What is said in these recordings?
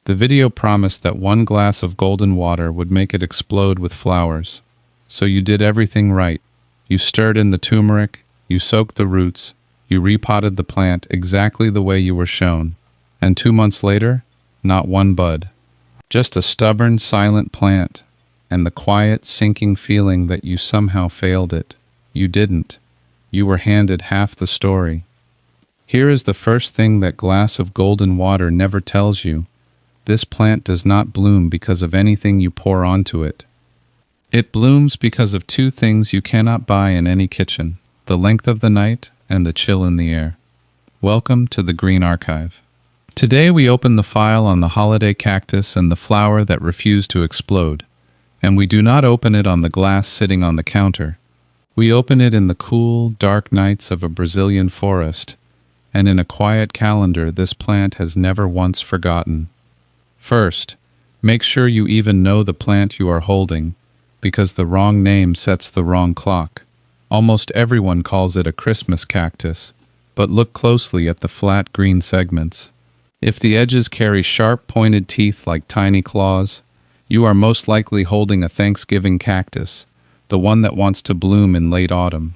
The video promised that one glass of golden water would make it explode with flowers. So you did everything right. You stirred in the turmeric, you soaked the roots, you repotted the plant exactly the way you were shown. And 2 months later, not one bud. Just a stubborn, silent plant, and the quiet, sinking feeling that you somehow failed it. You didn't. You were handed half the story. Here is the first thing that glass of golden water never tells you. This plant does not bloom because of anything you pour onto it. It blooms because of two things you cannot buy in any kitchen: the length of the night and the chill in the air. Welcome to the Green Archive. Today we open the file on the holiday cactus and the flower that refused to explode. And we do not open it on the glass sitting on the counter. We open it in the cool, dark nights of a Brazilian forest, and in a quiet calendar this plant has never once forgotten. First, make sure you even know the plant you are holding, because the wrong name sets the wrong clock. Almost everyone calls it a Christmas cactus, but look closely at the flat green segments. If the edges carry sharp, pointed teeth like tiny claws, you are most likely holding a Thanksgiving cactus, the one that wants to bloom in late autumn.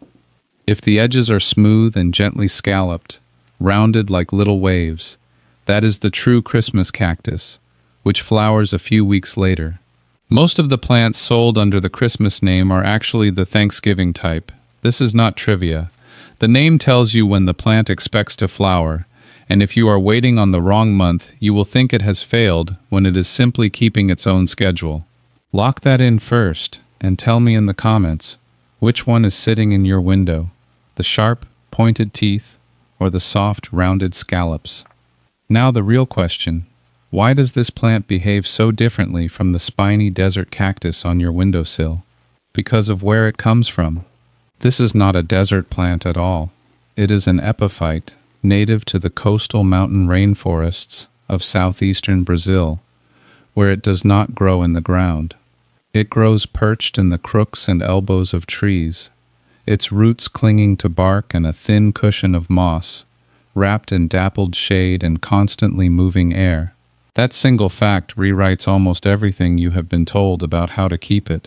If the edges are smooth and gently scalloped, rounded like little waves, that is the true Christmas cactus, which flowers a few weeks later. Most of the plants sold under the Christmas name are actually the Thanksgiving type. This is not trivia. The name tells you when the plant expects to flower, and if you are waiting on the wrong month, you will think it has failed when it is simply keeping its own schedule. Lock that in first, and tell me in the comments, which one is sitting in your window, the sharp, pointed teeth, or the soft, rounded scallops? Now the real question: why does this plant behave so differently from the spiny desert cactus on your windowsill? Because of where it comes from. This is not a desert plant at all. It is an epiphyte, native to the coastal mountain rainforests of southeastern Brazil, where it does not grow in the ground. It grows perched in the crooks and elbows of trees, its roots clinging to bark and a thin cushion of moss, wrapped in dappled shade and constantly moving air. That single fact rewrites almost everything you have been told about how to keep it.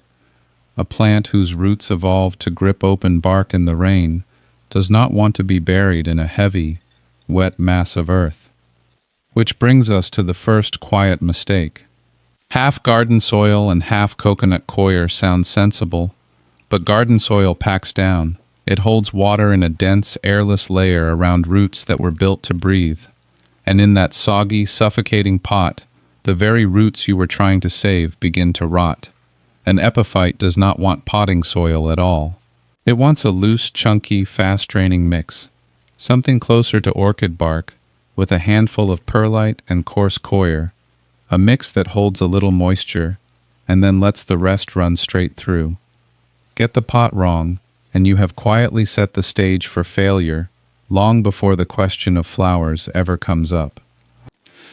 A plant whose roots evolved to grip open bark in the rain does not want to be buried in a heavy, wet mass of earth. Which brings us to the first quiet mistake. Half garden soil and half coconut coir sounds sensible, but garden soil packs down. It holds water in a dense, airless layer around roots that were built to breathe. And in that soggy, suffocating pot, the very roots you were trying to save begin to rot. An epiphyte does not want potting soil at all. It wants a loose, chunky, fast-draining mix, something closer to orchid bark, with a handful of perlite and coarse coir, a mix that holds a little moisture, and then lets the rest run straight through. Get the pot wrong, and you have quietly set the stage for failure, long before the question of flowers ever comes up.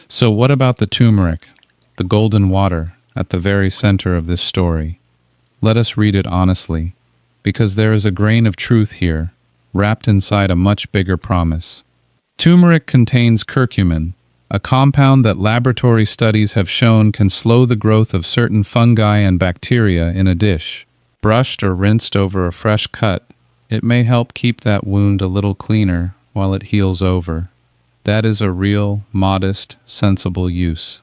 So what about the turmeric, the golden water, at the very center of this story? Let us read it honestly, because there is a grain of truth here, wrapped inside a much bigger promise. Turmeric contains curcumin, a compound that laboratory studies have shown can slow the growth of certain fungi and bacteria in a dish. Brushed or rinsed over a fresh cut, it may help keep that wound a little cleaner while it heals over. That is a real, modest, sensible use.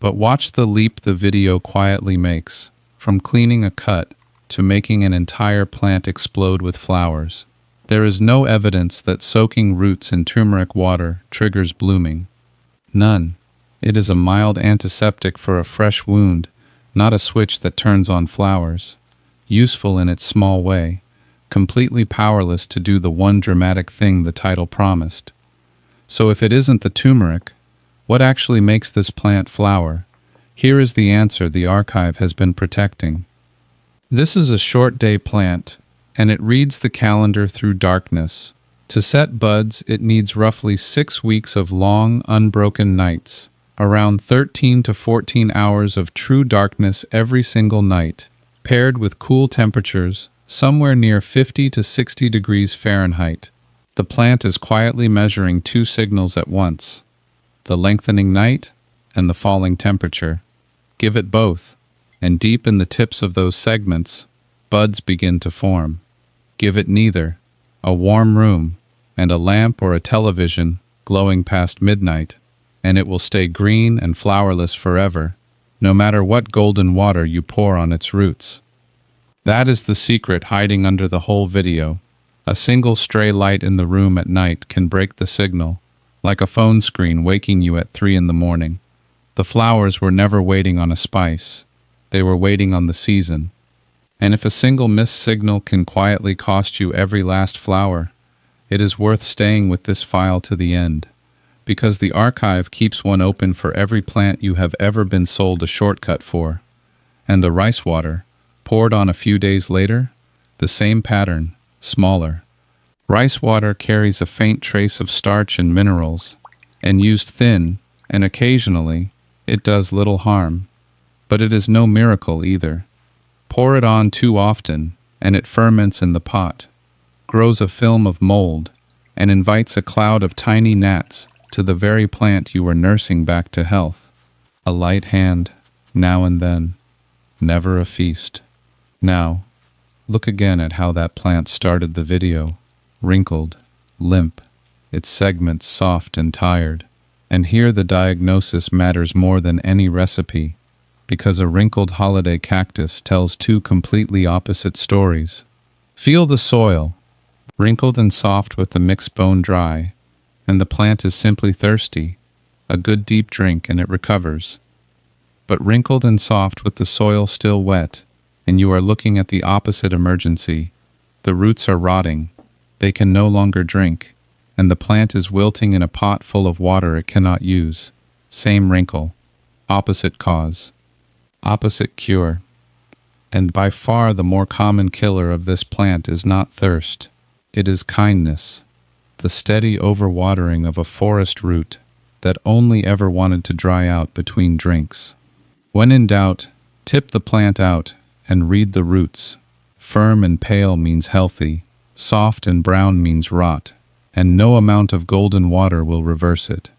But watch the leap the video quietly makes, from cleaning a cut to making an entire plant explode with flowers. There is no evidence that soaking roots in turmeric water triggers blooming. None. It is a mild antiseptic for a fresh wound, not a switch that turns on flowers. Useful in its small way, completely powerless to do the one dramatic thing the title promised. So if it isn't the turmeric, what actually makes this plant flower? Here is the answer the archive has been protecting. This is a short day plant, and it reads the calendar through darkness. To set buds, it needs roughly 6 weeks of long, unbroken nights, around 13 to 14 hours of true darkness every single night, paired with cool temperatures, somewhere near 50 to 60 degrees Fahrenheit. The plant is quietly measuring two signals at once: the lengthening night and the falling temperature. Give it both, and deep in the tips of those segments, buds begin to form. Give it neither, a warm room, and a lamp or a television glowing past midnight, and it will stay green and flowerless forever, no matter what golden water you pour on its roots. That is the secret hiding under the whole video. A single stray light in the room at night can break the signal, like a phone screen waking you at 3 in the morning. The flowers were never waiting on a spice. They were waiting on the season. And if a single missed signal can quietly cost you every last flower, it is worth staying with this file to the end, because the archive keeps one open for every plant you have ever been sold a shortcut for. And the rice water, poured on a few days later, the same pattern, smaller. Rice water carries a faint trace of starch and minerals, and used thin, and occasionally, it does little harm. But it is no miracle either. Pour it on too often, and it ferments in the pot, grows a film of mold, and invites a cloud of tiny gnats to the very plant you were nursing back to health. A light hand, now and then, never a feast. Now, look again at how that plant started the video, wrinkled, limp, its segments soft and tired. And here the diagnosis matters more than any recipe, because a wrinkled holiday cactus tells two completely opposite stories. Feel the soil, wrinkled and soft with the mixed bone dry, and the plant is simply thirsty, a good deep drink and it recovers. But wrinkled and soft with the soil still wet, and you are looking at the opposite emergency. The roots are rotting, they can no longer drink, and the plant is wilting in a pot full of water it cannot use. Same wrinkle, opposite cause, opposite cure. And by far the more common killer of this plant is not thirst, it is kindness, the steady overwatering of a forest root that only ever wanted to dry out between drinks. When in doubt, tip the plant out and read the roots. Firm and pale means healthy, soft and brown means rot, and no amount of golden water will reverse it.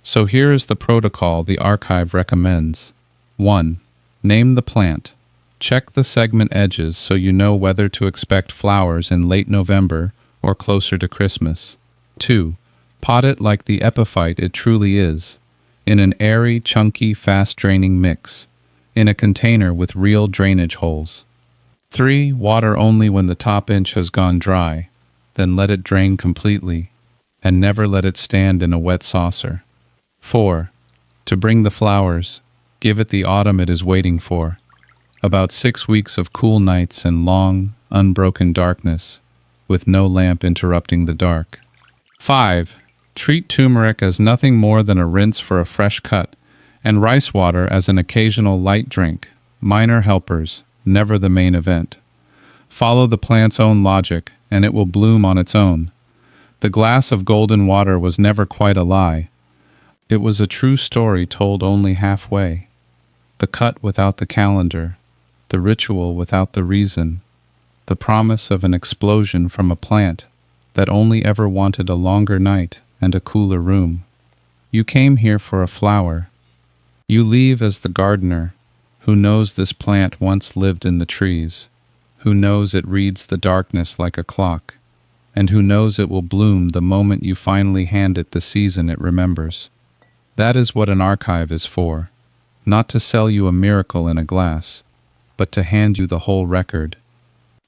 So here is the protocol the archive recommends. 1. Name the plant. Check the segment edges so you know whether to expect flowers in late November or closer to Christmas. 2. Pot it like the epiphyte it truly is, in an airy, chunky, fast-draining mix, in a container with real drainage holes. 3. Water only when the top inch has gone dry, then let it drain completely, and never let it stand in a wet saucer. 4. To bring the flowers, give it the autumn it is waiting for. About 6 weeks of cool nights and long, unbroken darkness, with no lamp interrupting the dark. 5. Treat turmeric as nothing more than a rinse for a fresh cut, and rice water as an occasional light drink, minor helpers, never the main event. Follow the plant's own logic, and it will bloom on its own. The glass of golden water was never quite a lie. It was a true story told only halfway. The cut without the calendar, the ritual without the reason, the promise of an explosion from a plant that only ever wanted a longer night and a cooler room. You came here for a flower. You leave as the gardener, who knows this plant once lived in the trees, who knows it reads the darkness like a clock, and who knows it will bloom the moment you finally hand it the season it remembers. That is what an archive is for, not to sell you a miracle in a glass, but to hand you the whole record.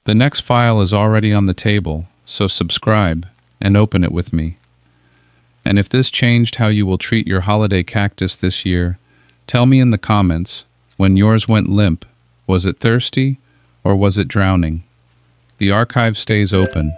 The next file is already on the table, so subscribe and open it with me. And if this changed how you will treat your holiday cactus this year, tell me in the comments. When yours went limp, was it thirsty or was it drowning? The archive stays open.